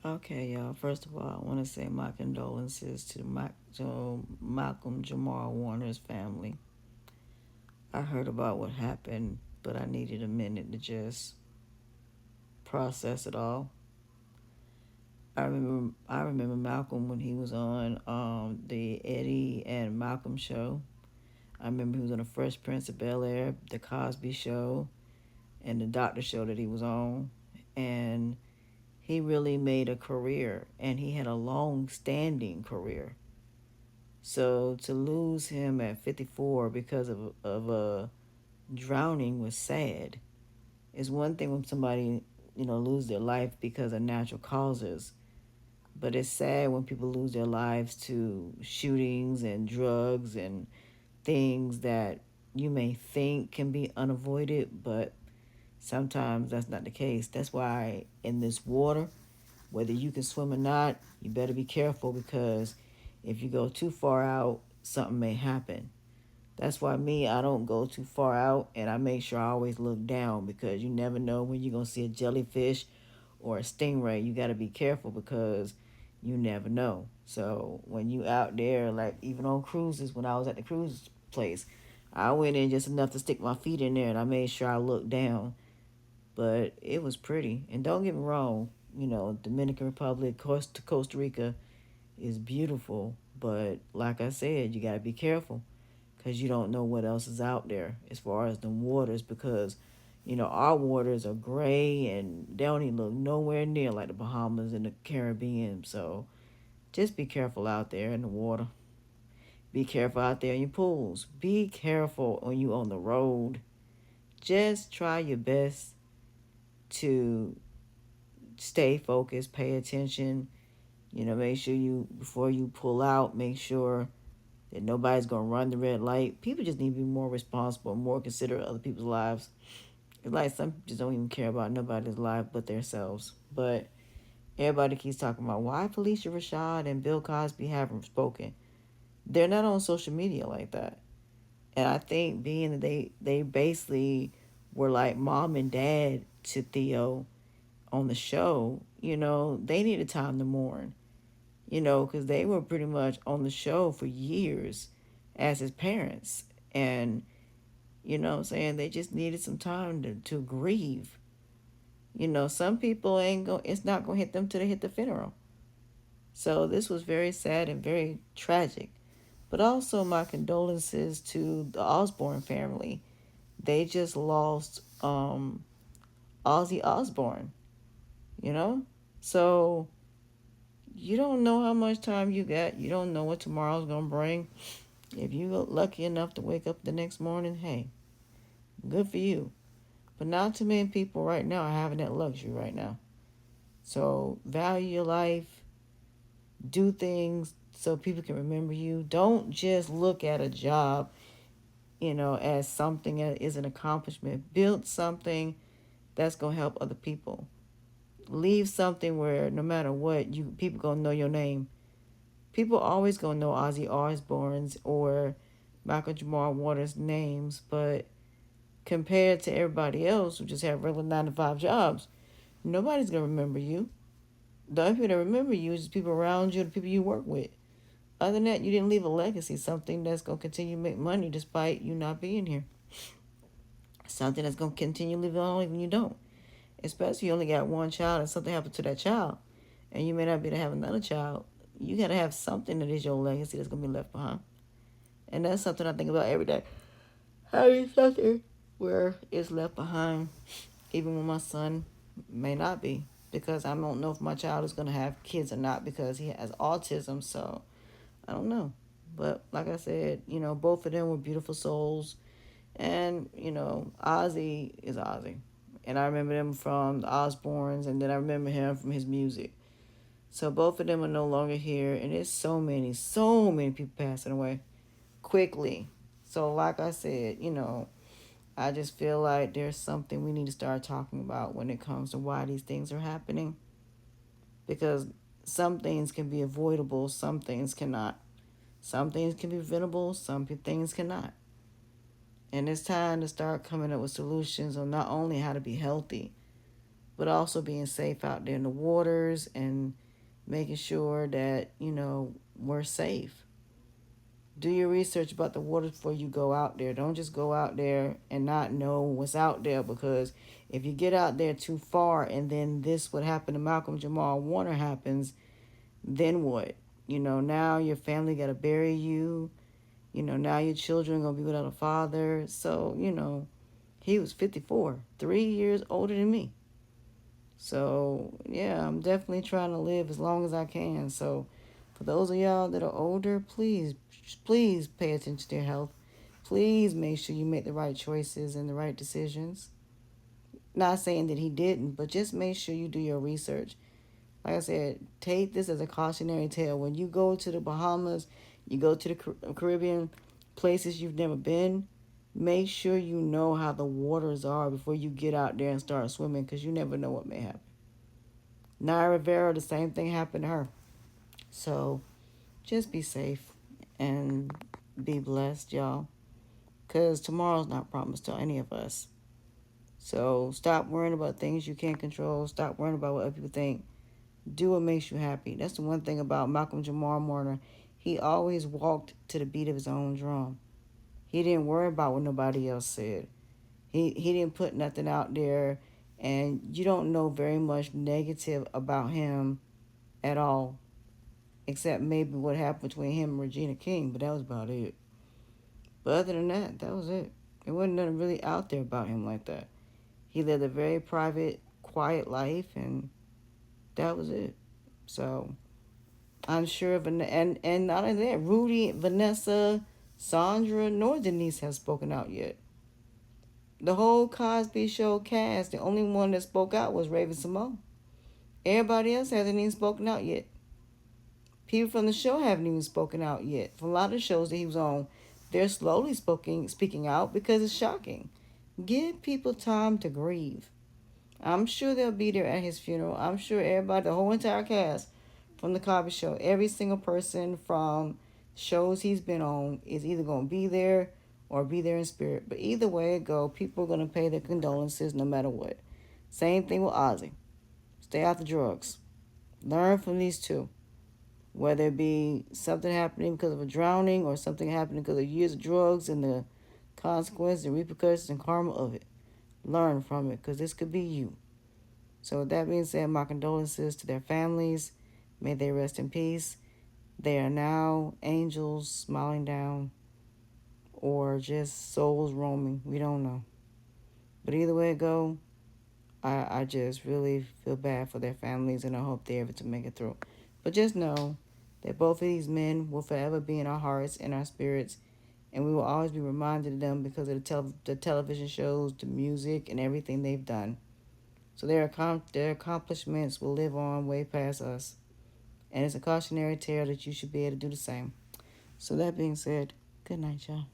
Okay, y'all. First of all, I want to say my condolences to Malcolm Jamal Warner's family. I heard about what happened, but I needed a minute to just process it all. I remember Malcolm when he was on the Eddie and Malcolm show. I remember he was on the Fresh Prince of Bel Air, the Cosby Show, and the Doctor Show that he was on, and he really made a career, and he had a long-standing career. So to lose him at 54 because of a drowning was sad. It's one thing when somebody, lose their life because of natural causes, but it's sad when people lose their lives to shootings and drugs and things that you may think can be unavoided, but sometimes that's not the case. That's why in this water, whether you can swim or not, you better be careful because if you go too far out, something may happen. That's why I don't go too far out and I make sure I always look down because you never know when you're going to see a jellyfish or a stingray. You got to be careful because you never know. So when you out there, like even on cruises, when I was at the cruise place, I went in just enough to stick my feet in there and I made sure I looked down. But it was pretty. And don't get me wrong, Dominican Republic, Costa Rica is beautiful. But like I said, you got to be careful because you don't know what else is out there as far as the waters because our waters are gray and they don't even look nowhere near like the Bahamas and the Caribbean. So just be careful out there in the water. Be careful out there in your pools. Be careful when you on the road. Just try your best to stay focused, pay attention. Make sure you before you pull out, make sure that nobody's gonna run the red light. People just need to be more responsible, more considerate of other people's lives. It's like some people just don't even care about nobody's life but themselves. But everybody keeps talking about why Felicia Rashad and Bill Cosby haven't spoken. They're not on social media like that. And I think being that they basically were like mom and dad to Theo on the show, they needed time to mourn, because they were pretty much on the show for years as his parents. And, what I'm saying, they just needed some time to grieve. Some people ain't going, it's not going to hit them till they hit the funeral. So this was very sad and very tragic. But also my condolences to the Osbourne family. They just lost Ozzy Osbourne, you know? So you don't know how much time you got. You don't know what tomorrow's going to bring. If you are lucky enough to wake up the next morning, hey, good for you. But not too many people right now are having that luxury right now. So value your life, do things so people can remember you. Don't just look at a job, as something that is an accomplishment. Build something that's gonna help other people. Leave something where no matter what, you people gonna know your name. People always gonna know Ozzy Osbourne's or Malcolm Jamal Waters' names, but compared to everybody else who just have regular 9 to 5 jobs, nobody's gonna remember you. The only people that remember you is just people around you, the people you work with. Other than that, you didn't leave a legacy, something that's gonna continue to make money despite you not being here. Something that's gonna continue living on even you don't. Especially if you only got one child and something happened to that child, and you may not be able to have another child. You gotta have something that is your legacy that's gonna be left behind. And that's something I think about every day. Having something where it's left behind, even when my son may not be, because I don't know if my child is gonna have kids or not because he has autism. So I don't know. But like I said, both of them were beautiful souls. And, Ozzy is Ozzy. And I remember them from the Osbournes, and then I remember him from his music. So both of them are no longer here, and there's so many people passing away quickly. So, like I said, I just feel like there's something we need to start talking about when it comes to why these things are happening. Because some things can be avoidable, some things cannot. Some things can be preventable, some things cannot. And it's time to start coming up with solutions on not only how to be healthy, but also being safe out there in the waters and making sure that, we're safe. Do your research about the waters before you go out there. Don't just go out there and not know what's out there, because if you get out there too far and then this what happened to Malcolm Jamal Warner happens, then what? Now your family got to bury you. Now your children going to be without a father. So, he was 54, 3 years older than me. So, yeah, I'm definitely trying to live as long as I can. So, for those of y'all that are older, please pay attention to your health. Please make sure you make the right choices and the right decisions. Not saying that he didn't, but just make sure you do your research. Like I said, take this as a cautionary tale. When you go to the Bahamas, you go to the Caribbean, places you've never been, make sure you know how the waters are before you get out there and start swimming, because you never know what may happen. Naya Rivera, the same thing happened to her. So just be safe and be blessed, y'all, because tomorrow's not promised to any of us. So stop worrying about things you can't control. Stop worrying about what other people think. Do what makes you happy. That's the one thing about Malcolm Jamal Warner. He always walked to the beat of his own drum. He didn't worry about what nobody else said. He didn't put nothing out there, and you don't know very much negative about him at all, except maybe what happened between him and Regina King, but that was about it. But other than that, that was it. It wasn't nothing really out there about him like that. He lived a very private, quiet life, and that was it. So I'm sure, and not only that, Rudy, Vanessa, Sandra, nor Denise have spoken out yet. The whole Cosby Show cast, the only one that spoke out was Raven Simone. Everybody else hasn't even spoken out yet. People from the show haven't even spoken out yet. From a lot of shows that he was on, they're slowly speaking out because it's shocking. Give people time to grieve. I'm sure they'll be there at his funeral. I'm sure everybody, the whole entire cast from the Cosby Show, every single person from shows he's been on is either going to be there or be there in spirit. But either way it go, people are going to pay their condolences no matter what. Same thing with Ozzy. Stay off the drugs. Learn from these two. Whether it be something happening because of a drowning or something happening because of years of drugs and the consequences and repercussions and karma of it. Learn from it, because this could be you. So with that being said, my condolences to their families. May they rest in peace. They are now angels smiling down or just souls roaming. We don't know. But either way it go, I just really feel bad for their families, and I hope they're able to make it through. But just know that both of these men will forever be in our hearts and our spirits, and we will always be reminded of them because of the television shows, the music, and everything they've done. So their accomplishments will live on way past us. And it's a cautionary tale that you should be able to do the same. So that being said, good night, y'all.